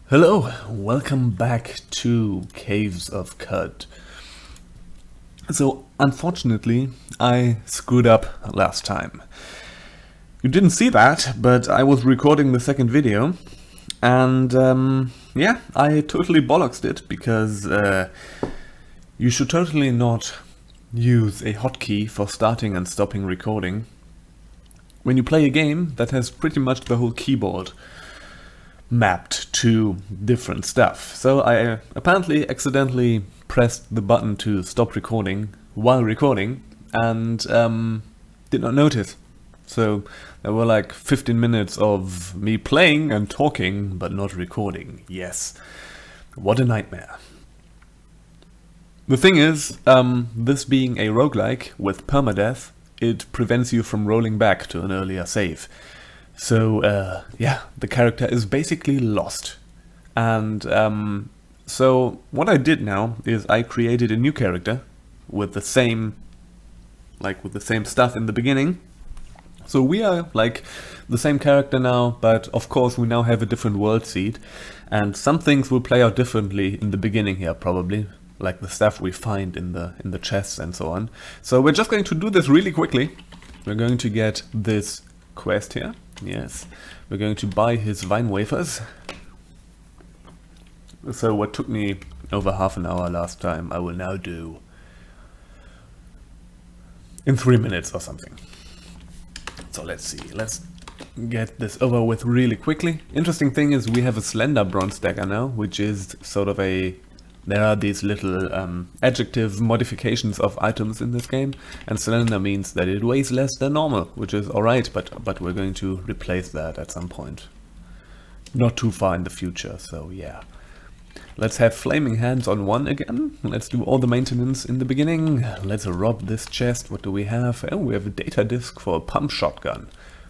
Hello, welcome back to Caves of Qud. So, unfortunately, I screwed up last time. You didn't see that, but I was recording the second video, and yeah, I totally bollocksed it, because you should totally not use a hotkey for starting and stopping recording when you play a game that has pretty much the whole keyboard mapped to different stuff. So I apparently accidentally pressed the button to stop recording while recording and did not notice. So there were like 15 minutes of me playing and talking but not recording. Yes, what a nightmare. The thing is, this being a roguelike with permadeath, it prevents you from rolling back to an earlier save. So, yeah, the character is basically lost. And so what I did now is I created a new character with the same stuff in the beginning. So we are like the same character now, but of course we now have a different world seed. And some things will play out differently in the beginning here, probably. Like the stuff we find in the chests and so on. So we're just going to do this really quickly. We're going to get this quest here. Yes, we're going to buy his vine wafers. So what took me over half an hour last time, I will now do in 3 minutes or something. So let's see, let's get this over with really quickly. Interesting thing is we have a slender bronze dagger now, which is sort of a... There are these little adjective modifications of items in this game, and slender means that it weighs less than normal, which is alright, but we're going to replace that at some point. Not too far in the future, so yeah. Let's have flaming hands on 1 again. Let's do all the maintenance in the beginning. Let's rob this chest. What do we have? Oh, we have a data disk for a pump shotgun.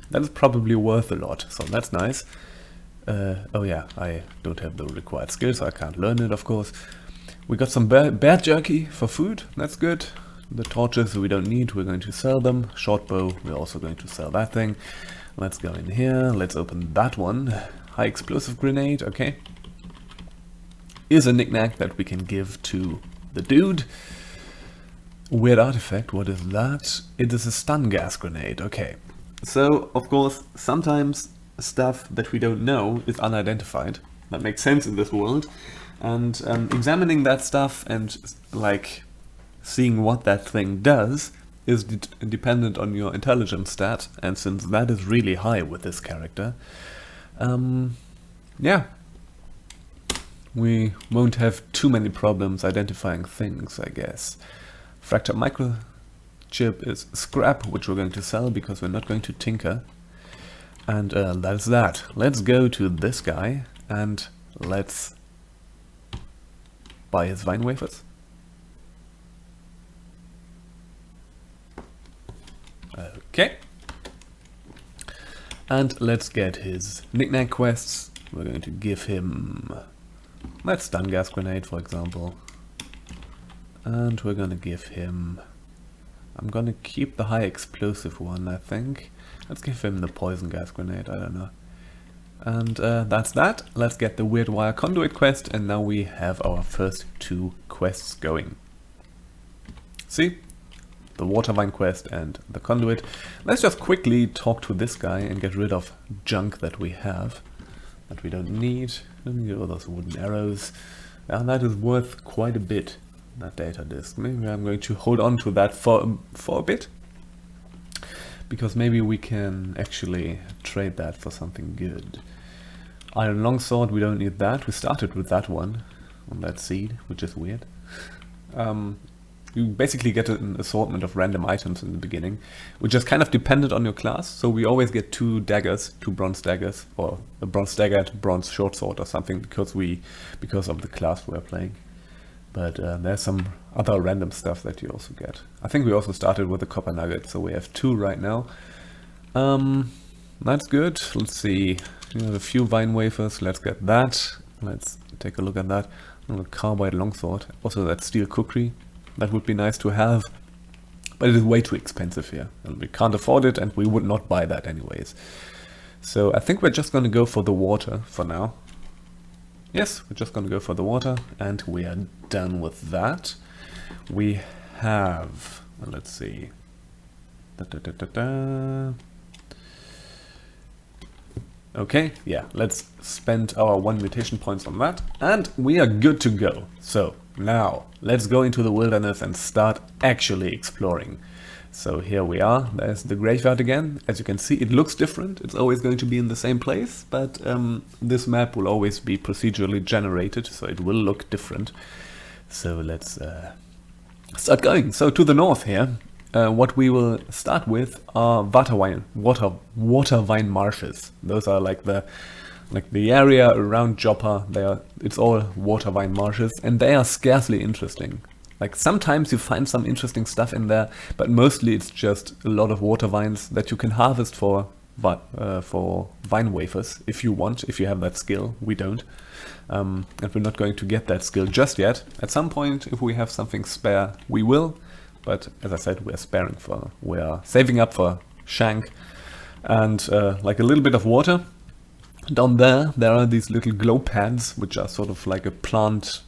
That is probably worth a lot, so that's nice. Oh yeah, I don't have the required skills, so I can't learn it, of course. We got some bear jerky for food, that's good. The torches we don't need, we're going to sell them. Short bow, we're also going to sell that thing. Let's go in here, let's open that one. High explosive grenade, okay. Here's a knickknack that we can give to the dude. Weird artifact, what is that? It is a stun gas grenade, okay. So, of course, sometimes stuff that we don't know is unidentified. That makes sense in this world. And examining that stuff and like seeing what that thing does is dependent on your intelligence stat, and since that is really high with this character, yeah, we won't have too many problems identifying things, I guess. Fractured microchip is scrap, which we're going to sell because we're not going to tinker. And that's that. Let's go to this guy and let's buy his vine wafers. Okay. And let's get his knickknack quests. We're going to give him that stun gas grenade, for example. And we're going to give him... I'm going to keep the high explosive one, I think. Let's give him the poison gas grenade, I don't know. And that's that. Let's get the weird wire conduit quest, and now we have our first 2 quests going. See? The water vine quest and the conduit. Let's just quickly talk to this guy and get rid of junk that we have, that we don't need. Let me get all those wooden arrows. And that is worth quite a bit, that data disk. Maybe I'm going to hold on to that for a bit. Because maybe we can actually trade that for something good. Iron longsword, we don't need that. We started with that one on that seed, which is weird. You basically get an assortment of random items in the beginning, which is kind of dependent on your class. So we always get 2 daggers, 2 bronze daggers, or a bronze dagger, bronze short sword or something, because of the class we're playing. But there's some other random stuff that you also get. I think we also started with a copper nugget, so we have 2 right now. That's good. Let's see. We have a few vine wafers. Let's get that. Let's take a look at that. And a carbide longsword. Also that steel kukri. That would be nice to have. But it is way too expensive here. And we can't afford it, and we would not buy that anyways. So I think we're just going to go for the water for now. Yes, we're just gonna go for the water, and we are done with that. We have, let's see. Okay, yeah, let's spend our 1 mutation points on that, and we are good to go. So, now, let's go into the wilderness and start actually exploring. So here we are, there's the graveyard again. As you can see, it looks different. It's always going to be in the same place, but this map will always be procedurally generated, so it will look different. So let's start going. So to the north here, what we will start with are water vine marshes. Those are like the area around Joppa. It's all water vine marshes, and they are scarcely interesting. Like sometimes you find some interesting stuff in there, but mostly it's just a lot of water vines that you can harvest for vine wafers if you want, if you have that skill. We don't, and we're not going to get that skill just yet. At some point, if we have something spare, we will. But as I said, we are saving up for Shank and like a little bit of water. Down there are these little glow pads, which are sort of like a plant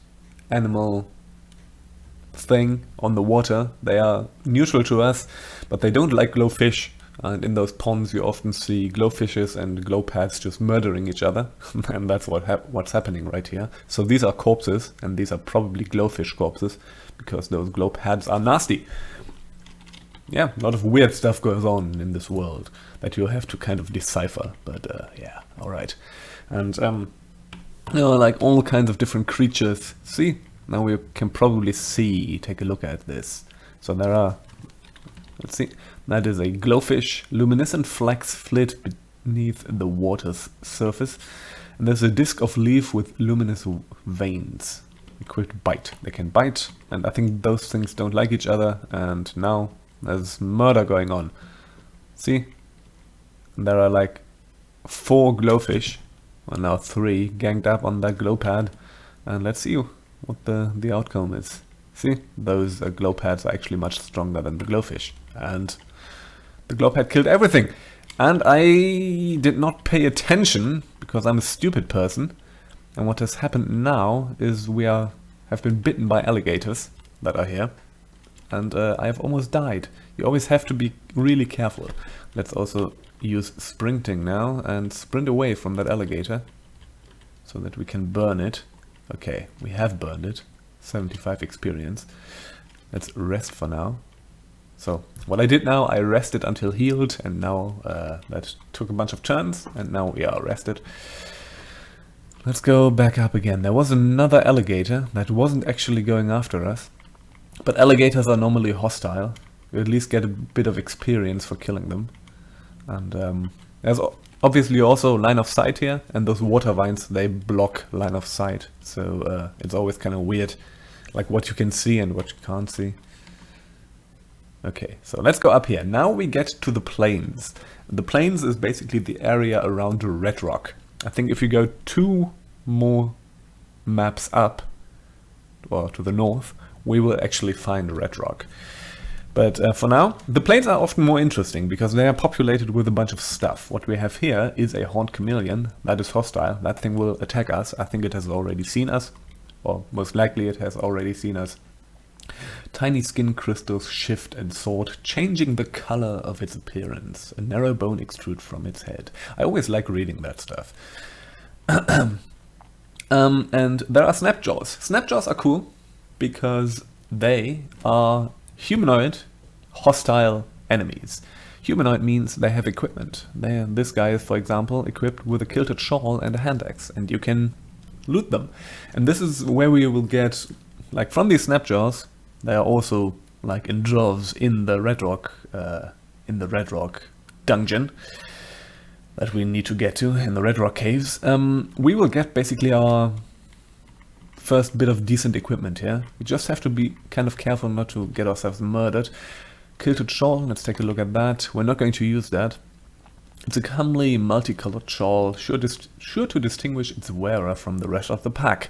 animal thing on the water. They are neutral to us, but they don't like glowfish. And in those ponds you often see glowfishes and glow pads just murdering each other. And that's what's happening right here. So these are corpses, and these are probably glowfish corpses, because those glow pads are nasty. Yeah, a lot of weird stuff goes on in this world that you have to kind of decipher, but yeah, alright. And you know, like all kinds of different creatures. See? Now we can probably take a look at this. So there are, let's see, that is a glowfish, luminescent flax flit beneath the water's surface. And there's a disc of leaf with luminous veins. Equipped bite. They can bite, and I think those things don't like each other, and now there's murder going on. See? And there are like 4 glowfish, well now 3, ganged up on that glow pad, and let's see what the outcome is. See, those glow pads are actually much stronger than the glowfish, and the glow pad killed everything. And I did not pay attention because I'm a stupid person. And what has happened now is we have been bitten by alligators that are here, and I have almost died. You always have to be really careful. Let's also use sprinting now and sprint away from that alligator so that we can burn it. Okay, we have burned it. 75 experience. Let's rest for now. So, what I did now, I rested until healed, and now that took a bunch of turns, and now we are rested. Let's go back up again. There was another alligator that wasn't actually going after us, but alligators are normally hostile. You at least get a bit of experience for killing them. And there's obviously also line of sight here, and those water vines, they block line of sight. So it's always kind of weird, like what you can see and what you can't see. Okay, so let's go up here. Now we get to the plains. The plains is basically the area around Red Rock. I think if you go 2 more maps up, or to the north, we will actually find Red Rock. But for now, the plains are often more interesting because they are populated with a bunch of stuff. What we have here is a horned chameleon that is hostile. That thing will attack us. I think it has already seen us, or most likely it has already seen us. Tiny skin crystals shift and sort, changing the color of its appearance. A narrow bone extrudes from its head. I always like reading that stuff. And there are snapjaws. Snapjaws are cool because they are humanoid, hostile enemies. Humanoid means they have equipment. This guy is, for example, equipped with a kilted shawl and a hand axe, and you can loot them. And this is where we will get, like, from these snapjaws. They are also, like, in droves in the Red Rock dungeon that we need to get to in the Red Rock caves. We will get basically our first bit of decent equipment here. We just have to be kind of careful not to get ourselves murdered. Kilted shawl, let's take a look at that. We're not going to use that. It's a comely, multicolored shawl, sure to distinguish its wearer from the rest of the pack.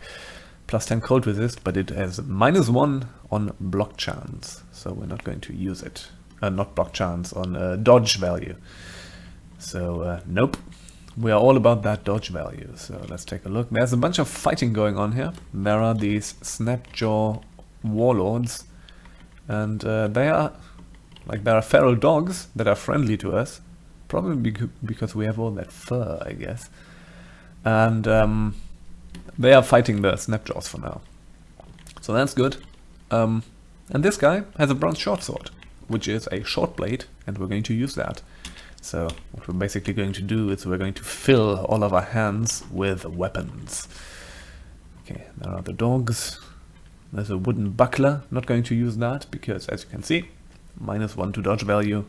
Plus 10 cold resist, but it has -1 on block chance, so we're not going to use it. Not block chance, on dodge value. So, nope. we are all about that dodge value. So let's take a look. There's a bunch of fighting going on here. There are these snapjaw warlords, and there are feral dogs that are friendly to us, probably because we have all that fur, I guess. And they are fighting the snapjaws for now, so that's good. And this guy has a bronze short sword, which is a short blade, and we're going to use that. So what we're basically going to do is we're going to fill all of our hands with weapons. Okay, there are the dogs. There's a wooden buckler. Not going to use that because, as you can see, -1 to dodge value.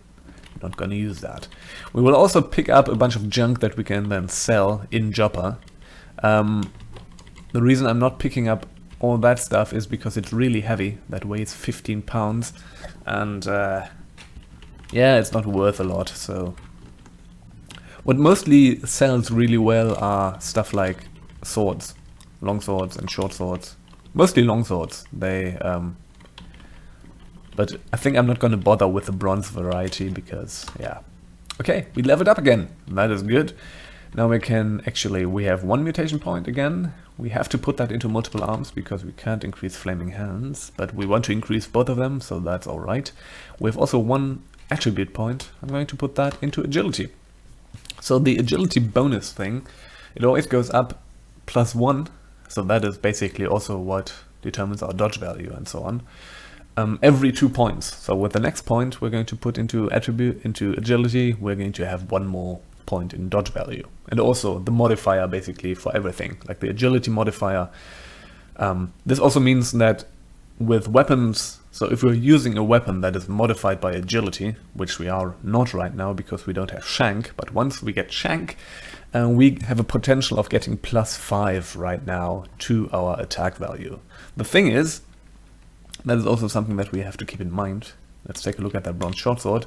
Not going to use that. We will also pick up a bunch of junk that we can then sell in Joppa. The reason I'm not picking up all that stuff is because it's really heavy. That weighs 15 pounds. And yeah, it's not worth a lot. So what mostly sells really well are stuff like swords, long swords and short swords. Mostly long swords. They, but I think I'm not going to bother with the bronze variety because, yeah. Okay, we leveled up again. That is good. Now we can actually, we have 1 mutation point again. We have to put that into multiple arms because we can't increase flaming hands, but we want to increase both of them, so that's alright. We have also 1 attribute point. I'm going to put that into agility. So the agility bonus thing, it always goes up +1, so that is basically also what determines our dodge value and so on. Every 2 points. So with the next point we're going to put into agility, we're going to have 1 more point in dodge value. And also the modifier basically for everything, like the agility modifier. This also means that with weapons, so if we're using a weapon that is modified by agility, which we are not right now because we don't have shank, but once we get shank, we have a potential of getting +5 right now to our attack value. The thing is, that is also something that we have to keep in mind. Let's take a look at that bronze short sword.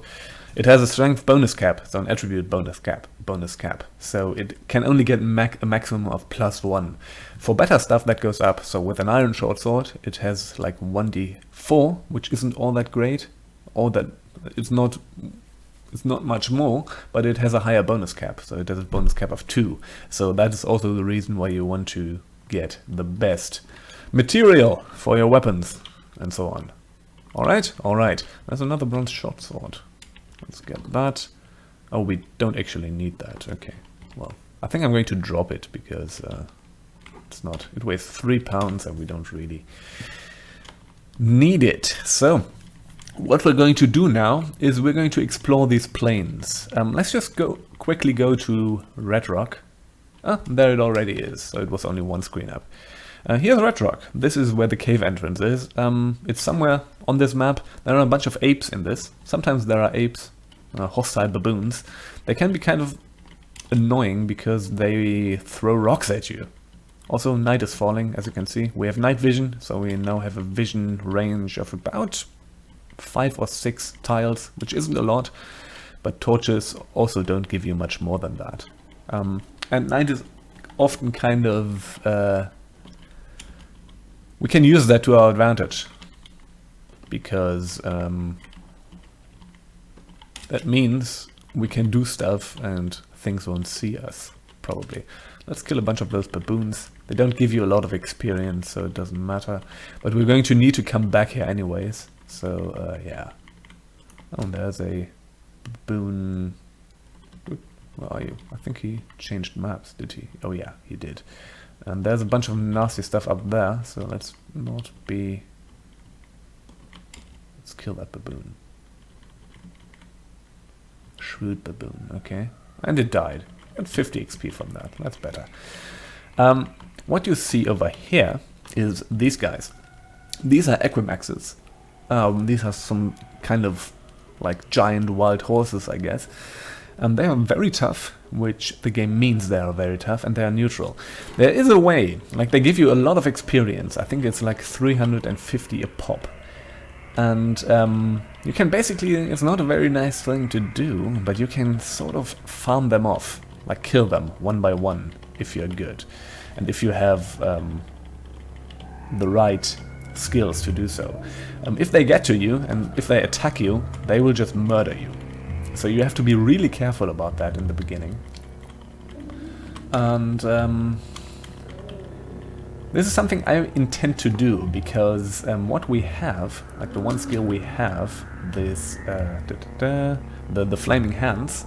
It has a strength bonus cap, so an attribute bonus cap. So it can only get a maximum of +1. For better stuff that goes up, so with an iron short sword, it has like 1d4, which isn't all that great, or that it's not much more, but it has a higher bonus cap, so it has a bonus cap of 2. So that is also the reason why you want to get the best material for your weapons, and so on. Alright, alright. There's another bronze short sword. Let's get that. Oh, we don't actually need that. Okay. Well, I think I'm going to drop it because it's not. It weighs 3 pounds and we don't really need it. So, what we're going to do now is we're going to explore these plains. Let's just quickly go to Red Rock. Ah, there it already is. So it was only 1 screen up. Here's Red Rock. This is where the cave entrance is. It's somewhere on this map. There are a bunch of apes in this. Sometimes there are apes, hostile baboons. They can be kind of annoying because they throw rocks at you. Also, night is falling, as you can see. We have night vision, so we now have a vision range of about 5 or 6 tiles, which isn't a lot, but torches also don't give you much more than that. And night is often kind of... we can use that to our advantage, because that means we can do stuff and things won't see us, probably. Let's kill a bunch of those baboons. They don't give you a lot of experience, so it doesn't matter. But we're going to need to come back here anyways, so yeah. Oh, and there's a baboon. Where are you? I think he changed maps, did he? Oh yeah, he did. And there's a bunch of nasty stuff up there, so let's not be... Let's kill that baboon. Shrewd baboon, okay. And it died. Got 50 XP from that, that's better. What you see over here is these guys. These are equimaxes. These are some kind of like giant wild horses, I guess. And they are very tough, which the game means they are very tough, and they are neutral. There is a way, like they give you a lot of experience. I think it's like 350 a pop. And you can basically, it's not a very nice thing to do, but you can sort of farm them off, like kill them one by one if you're good. And if you have the right skills to do so. If they get to you, and if they attack you, they will just murder you. So you have to be really careful about that in the beginning. And this is something I intend to do, because what we have, like the one skill we have, this the flaming hands,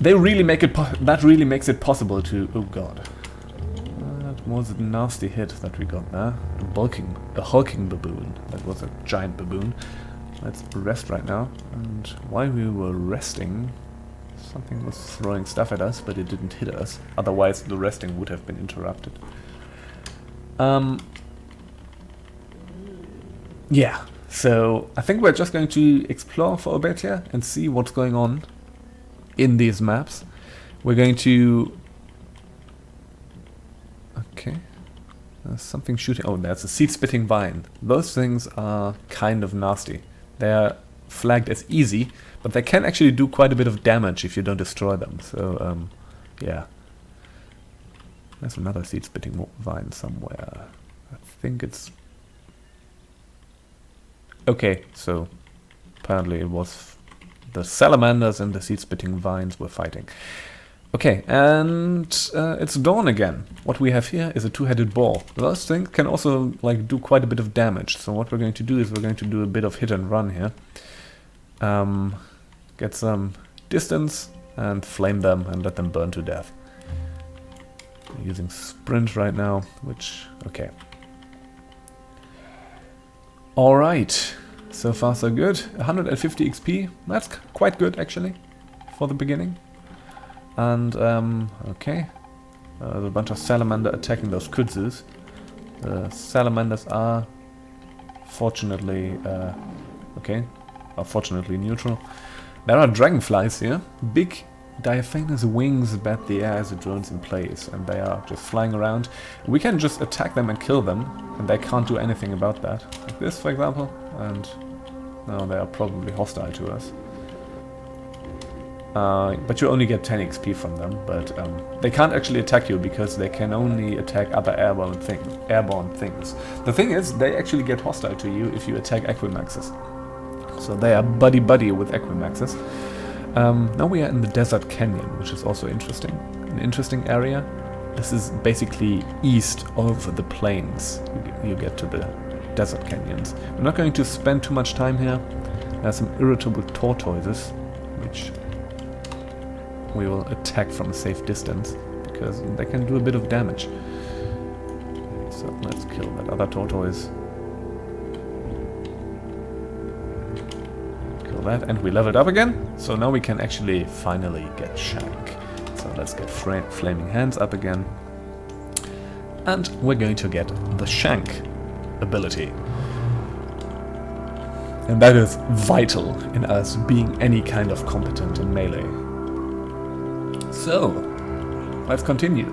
they really make it that really makes it possible to, oh god, that was a nasty hit that we got there. A hulking baboon. That was a giant baboon. Let's rest right now. And while we were resting, something was throwing stuff at us, but it didn't hit us. Otherwise, the resting would have been interrupted. Yeah, so I think we're just going to explore for a bit here and see what's going on in these maps. We're going to... Okay. There's something shooting... Oh, there's a seed-spitting vine. Those things are kind of nasty. They're flagged as easy, but they can actually do quite a bit of damage if you don't destroy them. So, yeah. There's another seed-spitting vine somewhere. I think it's... Okay, so apparently it was the salamanders and the seed-spitting vines were fighting. Okay, and it's dawn again. What we have here is a two-headed boar. Those things can also like do quite a bit of damage. So what we're going to do is we're going to do a bit of hit and run here. Get some distance and flame them and let them burn to death. We're using sprint right now, which, okay. Alright, so far so good. 150 XP, that's quite good actually, for the beginning. And, okay, there's a bunch of salamander attacking those kudzus. The salamanders are fortunately, fortunately neutral. There are dragonflies here, big diaphanous wings bat the air as it drones in place, and they are just flying around. We can just attack them and kill them, and they can't do anything about that. Like this, for example, and now they are probably hostile to us. But you only get 10 XP from them, but they can't actually attack you because they can only attack other airborne things. The thing is, they actually get hostile to you if you attack Equimaxes. So they are buddy-buddy with Equimaxes. Now we are in the desert canyon, which is also interesting. An interesting area. This is basically east of the plains. You get to the desert canyons. We're not going to spend too much time here. There are some irritable tortoises, which we will attack from a safe distance, because they can do a bit of damage. So let's kill that other tortoise. Kill that, and we leveled up again. So now we can actually finally get Shank. So let's get Flaming Hands up again. And we're going to get the Shank ability. And that is vital in us being any kind of competent in melee. So, let's continue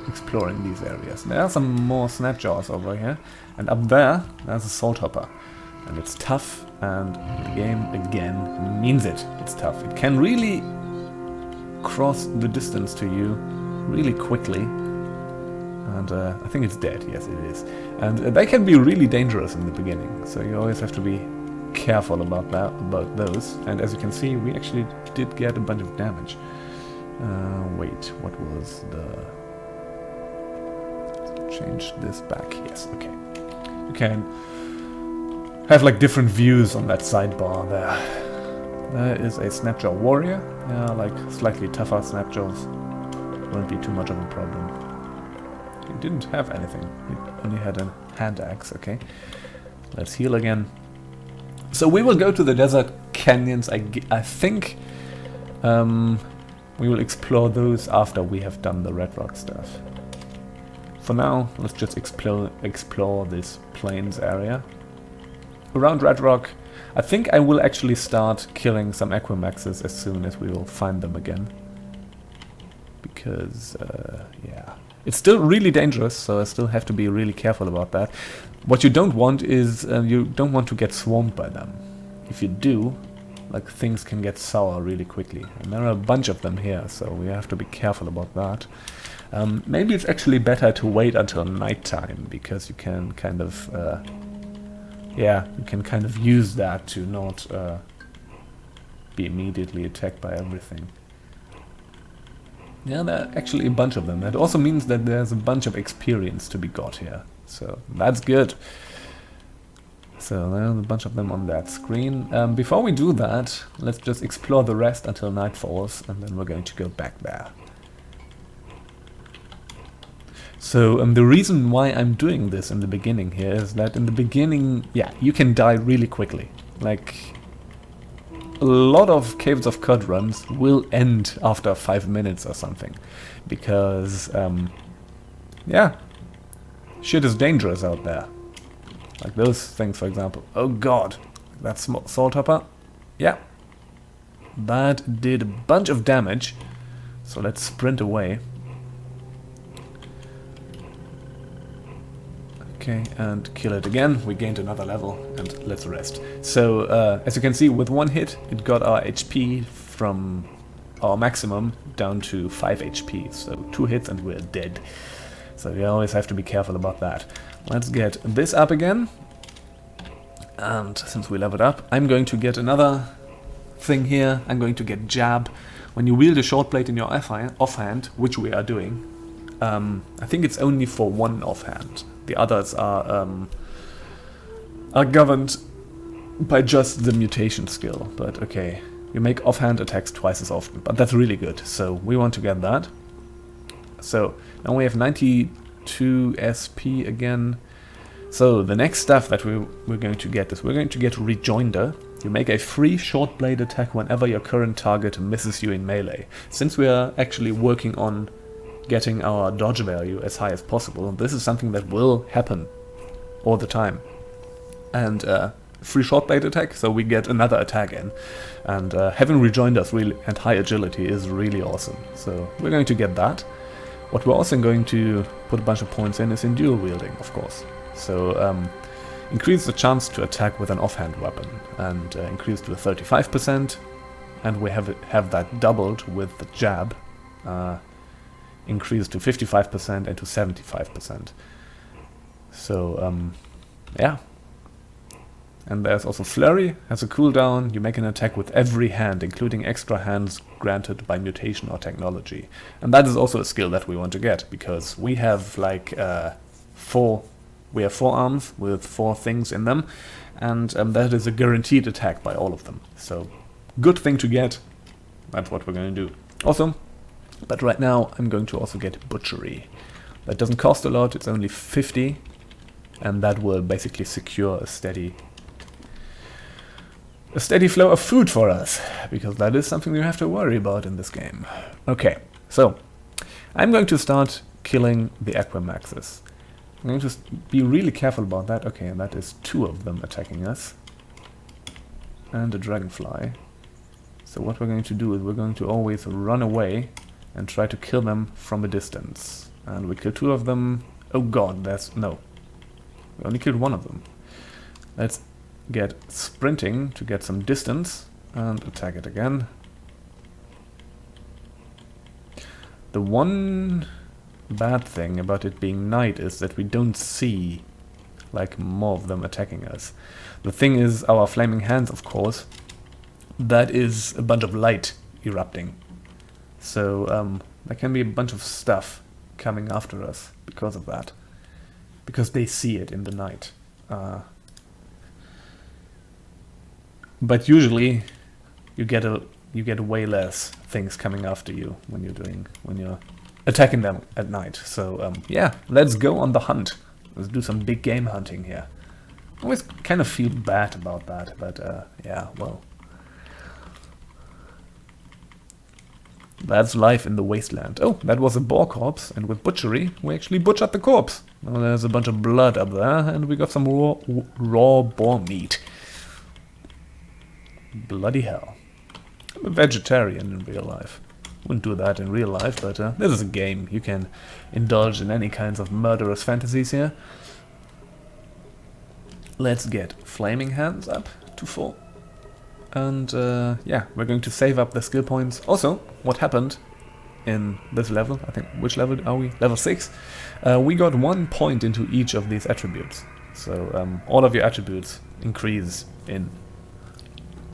exploring these areas. There are some more snapjaws over here, and up there, there's a salt hopper. And it's tough, and the game, again, means it. It's tough. It can really cross the distance to you really quickly. And I think it's dead. Yes, it is. And they can be really dangerous in the beginning, so you always have to be careful about those. And as you can see, we actually did get a bunch of damage. Wait, what was the... Let's change this back. Yes, okay. You can have like different views on that sidebar there. There is a Snapjaw Warrior. Yeah, like slightly tougher Snapjaws. Won't be too much of a problem. He didn't have anything. He only had a hand axe, okay. Let's heal again. So we will go to the desert canyons, I think. We will explore those after we have done the Red Rock stuff. For now, let's just explore this plains area. Around Red Rock, I think I will actually start killing some Equimaxes as soon as we will find them again. Because, yeah. It's still really dangerous, so I still have to be really careful about that. What you don't want is, you don't want to get swarmed by them. If you do, like, things can get sour really quickly. And there are a bunch of them here, so we have to be careful about that. Maybe it's actually better to wait until nighttime, because you can kind of, yeah, you can kind of use that to not be immediately attacked by everything. Yeah, there are actually a bunch of them. That also means that there's a bunch of experience to be got here. So that's good. So there's a bunch of them on that screen. Before we do that, let's just explore the rest until night falls, and then we're going to go back there. So the reason why I'm doing this in the beginning here is that in the beginning, yeah, you can die really quickly. Like, a lot of Caves of Qud runs will end after 5 minutes or something. Because, yeah, shit is dangerous out there. Like those things, for example. Oh god, that salt hopper. Yeah, that did a bunch of damage. So let's sprint away. Okay, and kill it again. We gained another level, and let's rest. So, as you can see, with one hit, it got our HP from our maximum down to 5 HP. So 2 hits and we're dead. So you always have to be careful about that. Let's get this up again. And since we leveled up, I'm going to get another thing here. I'm going to get Jab. When you wield a short blade in your offhand, which we are doing, I think it's only for one offhand. The others are governed by just the mutation skill. But okay, you make offhand attacks twice as often. But that's really good, so we want to get that. So now we have 92 SP again. So the next stuff that we're going to get is we're going to get Rejoinder. You make a free short blade attack whenever your current target misses you in melee. Since we are actually working on getting our dodge value as high as possible, this is something that will happen all the time. And free short blade attack, so we get another attack in. And having Rejoinders really and high agility is really awesome. So we're going to get that. What we're also going to put a bunch of points in is in dual wielding, of course. So increase the chance to attack with an offhand weapon, and increase to 35%, and we have that doubled with the jab, increased to 55% and to 75%. So yeah. And there's also Flurry, has a cooldown. You make an attack with every hand, including extra hands granted by mutation or technology. And that is also a skill that we want to get, because we have like 4 arms with 4 things in them, and that is a guaranteed attack by all of them. So, good thing to get. That's what we're going to do. Also, but right now I'm going to also get Butchery. That doesn't cost a lot, it's only 50, and that will basically secure a steady flow of food for us, because that is something you have to worry about in this game. Okay, so I'm going to start killing the Aquamaxes. I'm going to be really careful about that. Okay, and that is 2 of them attacking us. And a dragonfly. So what we're going to do is we're going to always run away and try to kill them from a distance. And we kill 2 of them. Oh god, no. We only killed 1 of them. Let's get sprinting to get some distance and attack it again. The one bad thing about it being night is that we don't see like more of them attacking us. The thing is, our flaming hands, of course, that is a bunch of light erupting. So there can be a bunch of stuff coming after us because of that. Because they see it in the night. But usually you get way less things coming after you when you're attacking them at night. So yeah, let's go on the hunt. Let's do some big game hunting here. I always kind of feel bad about that, but yeah, well, that's life in the wasteland. Oh, that was a boar corpse, and with Butchery we actually butchered the corpse. Well, there's a bunch of blood up there, and we got some raw boar meat. Bloody hell. I'm a vegetarian in real life. Wouldn't do that in real life, but this is a game. You can indulge in any kinds of murderous fantasies here. Let's get Flaming Hands up to 4. And yeah, we're going to save up the skill points. Also, what happened in this level, I think, which level are we? Level 6. We got 1 point into each of these attributes. So all of your attributes increase in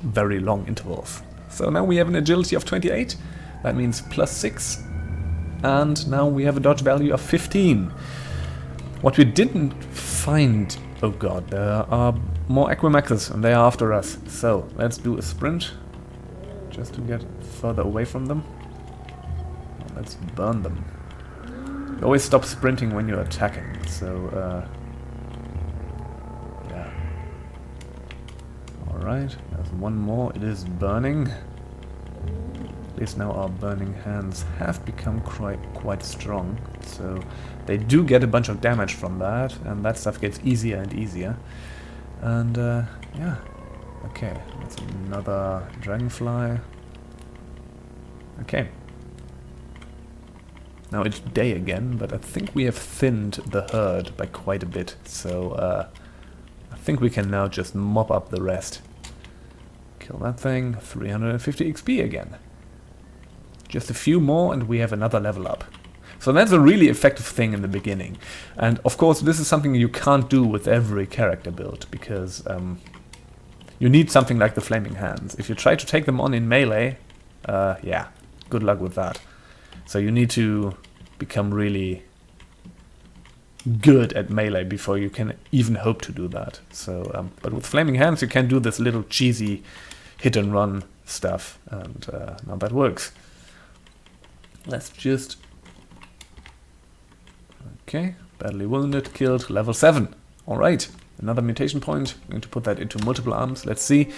very long intervals. So now we have an agility of 28. That means plus 6 and now we have a dodge value of 15. What we didn't find... Oh god, there are more Aquamaxes, and they are after us. So, let's do a sprint, just to get further away from them. Let's burn them. You always stop sprinting when you're attacking, so... yeah. Alright, there's one more. It is burning. At least now our burning hands have become quite strong, so they do get a bunch of damage from that, and that stuff gets easier and easier. And yeah, okay, that's another dragonfly. Okay. Now it's day again, but I think we have thinned the herd by quite a bit, so I think we can now just mop up the rest. Kill that thing, 350 XP again. Just a few more and we have another level up. So that's a really effective thing in the beginning. And of course this is something you can't do with every character build, because you need something like the Flaming Hands. If you try to take them on in melee, yeah, good luck with that. So you need to become really good at melee before you can even hope to do that. So, but with Flaming Hands you can do this little cheesy hit and run stuff, and now that works. Let's just... Okay, badly wounded, killed, level 7. Alright, another mutation point. I'm going to put that into multiple arms. Let's see.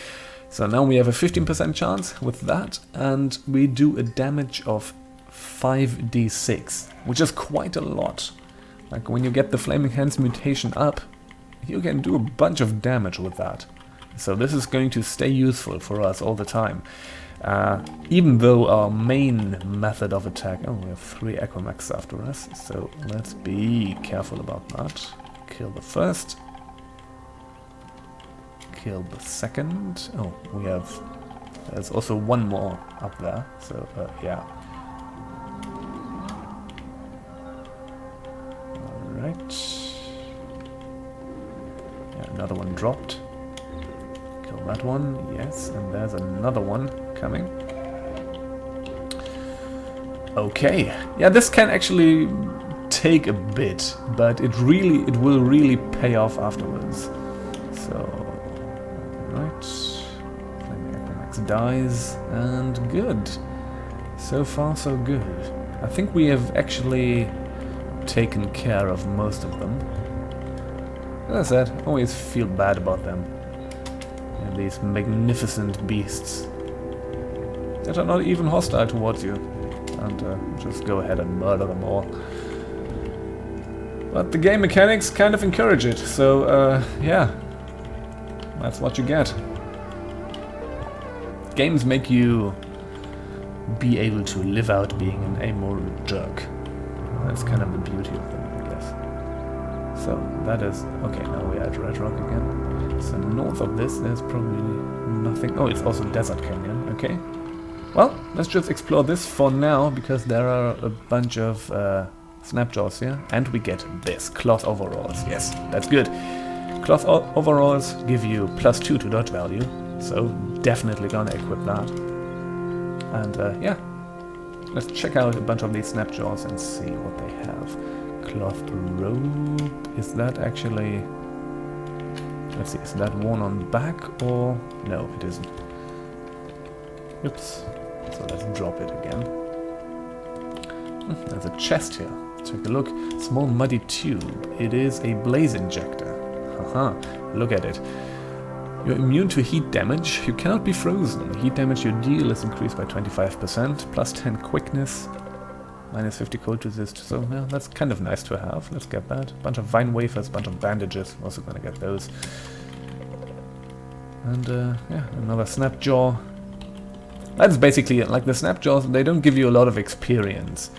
So now we have a 15% chance with that, and we do a damage of 5d6, which is quite a lot. Like when you get the Flaming Hands mutation up, you can do a bunch of damage with that. So this is going to stay useful for us all the time. Even though our main method of attack... Oh, we have 3 Aquamax after us, so let's be careful about that. Kill the first. Kill the second. Oh, we have... There's also one more up there, so yeah. Alright. Yeah, another one dropped. Kill that one, yes, and there's another one coming. Okay, yeah, this can actually take a bit, but it will really pay off afterwards. So, right, Flaming Aquamax dies, and good. So far, so good. I think we have actually taken care of most of them. As I said, I always feel bad about them. And these magnificent beasts that are not even hostile towards you, and just go ahead and murder them all. But the game mechanics kind of encourage it, so yeah, that's what you get. Games make you be able to live out being an amoral jerk. That's kind of the beauty of them, I guess. So that is... Okay, now we're at Red Rock again. So north of this there's probably nothing... Oh, it's also Desert Canyon, okay. Well, let's just explore this for now, because there are a bunch of snapjaws here. And we get this, cloth overalls. Yes, that's good. Cloth overalls give you +2 to dodge value, so definitely gonna equip that. And yeah, let's check out a bunch of these snapjaws and see what they have. Cloth robe, is that actually... Let's see, is that worn on back or... No, it isn't. Oops. So let's drop it again. There's a chest here. Take a look. Small muddy tube. It is a blaze injector. Haha, look at it. You're immune to heat damage. You cannot be frozen. Heat damage you deal is increased by 25%. Plus 10 quickness. Minus 50 cold resist. So yeah, that's kind of nice to have. Let's get that. Bunch of vine wafers, bunch of bandages. Also gonna get those. And yeah, another snapjaw. That's basically it. Like the snapjaws, they don't give you a lot of experience,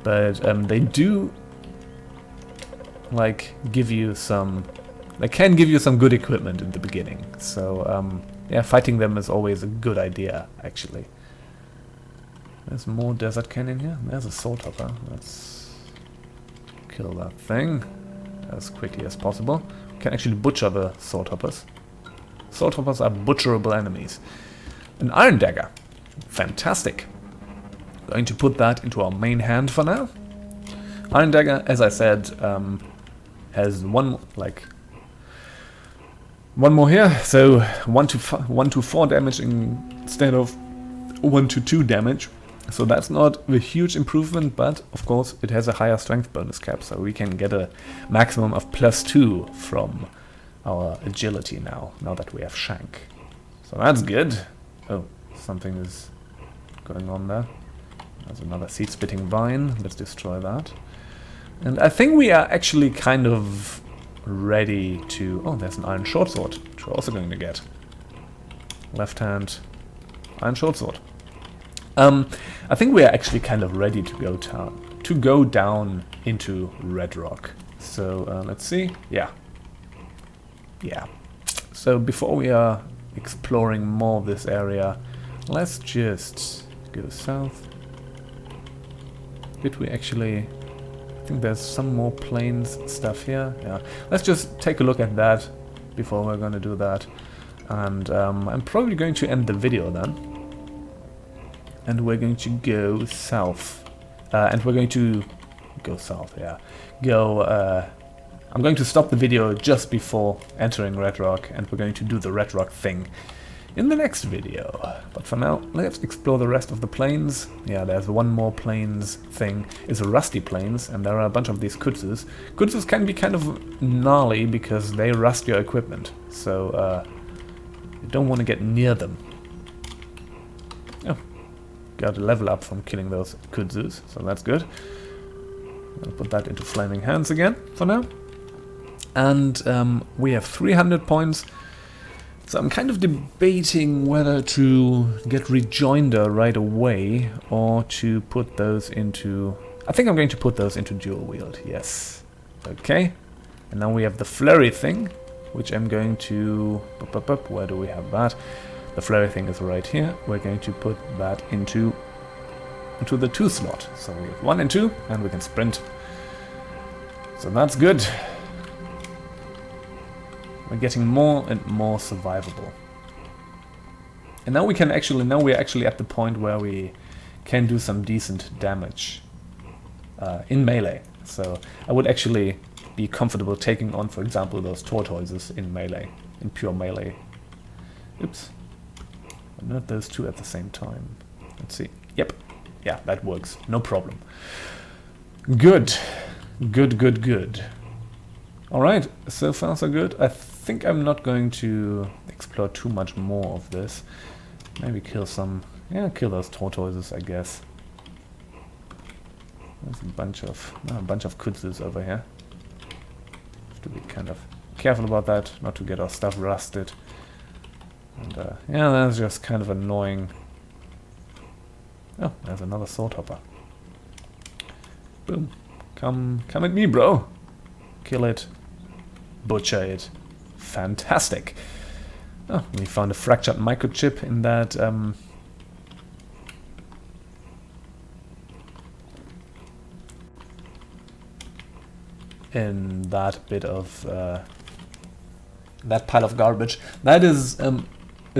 but they do like give you some... They can give you some good equipment in the beginning. So yeah, fighting them is always a good idea, actually. There's more Desert Canyon here. There's a Soul Hopper. Let's kill that thing as quickly as possible. We can actually butcher the Soul Hoppers. Soul Hoppers are butcherable enemies. An Iron Dagger. Fantastic. Going to put that into our main hand for now. Iron Dagger, as I said, has one more here, so 1 to 4 damage instead of 1 to 2 damage. So that's not a huge improvement, but of course it has a higher strength bonus cap, so we can get a maximum of +2 from our agility now that we have Shank. So that's good. Oh, something is going on there. There's another seed-spitting vine. Let's destroy that. And I think we are actually kind of ready to... Oh, there's an iron short sword, which we're also going to get. Left hand, iron short sword. I think we are actually kind of ready to go down into Red Rock. So let's see. Yeah. So before we are exploring more of this area, let's just go south. Did we actually... I think there's some more plains stuff here. Yeah. Let's just take a look at that before we're going to do that. And I'm probably going to end the video then. And we're going to go south. And we're going to go south, yeah. I'm going to stop the video just before entering Red Rock, and we're going to do the Red Rock thing in the next video. But for now, let's explore the rest of the plains. Yeah, there's one more plains thing. It's a rusty plains, and there are a bunch of these kudzus. Kudzus can be kind of gnarly because they rust your equipment, so you don't want to get near them. Oh, got a level up from killing those kudzus, so that's good. I'll put that into Flaming Hands again for now. And we have 300 points. So I'm kind of debating whether to get Rejoinder right away or to put those into... I think I'm going to put those into dual wield, yes. Okay. And now we have the flurry thing, which I'm going to... Where do we have that? The flurry thing is right here. We're going to put that into the 2 slot. So we have 1 and 2, and we can sprint. So that's good. We're getting more and more survivable. And now we can actually, we're actually at the point where we can do some decent damage in melee. So I would actually be comfortable taking on, for example, those tortoises in melee, in pure melee. Oops. But not those two at the same time. Let's see. Yep. Yeah, that works. No problem. Good. Good. Alright, so far so good. I think I'm not going to explore too much more of this. Maybe kill some... Yeah, kill those tortoises, I guess. There's a bunch of kudzus over here. Have to be kind of careful about that, not to get our stuff rusted. And yeah, that's just kind of annoying. Oh, there's another sword hopper. Boom. Come at me, bro. Kill it. Butcher it. Fantastic. Oh, we found a fractured microchip in that bit of that pile of garbage. That is a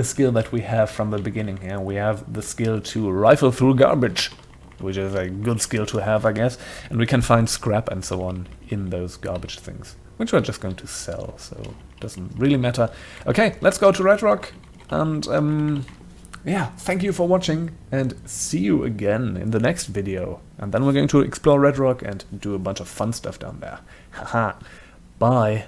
skill that we have from the beginning. Yeah, we have the skill to rifle through garbage, which is a good skill to have, I guess. And we can find scrap and so on in those garbage things, which we're just going to sell, so it doesn't really matter. Okay, let's go to Red Rock, and yeah, thank you for watching, and see you again in the next video. And then we're going to explore Red Rock and do a bunch of fun stuff down there. Haha, bye.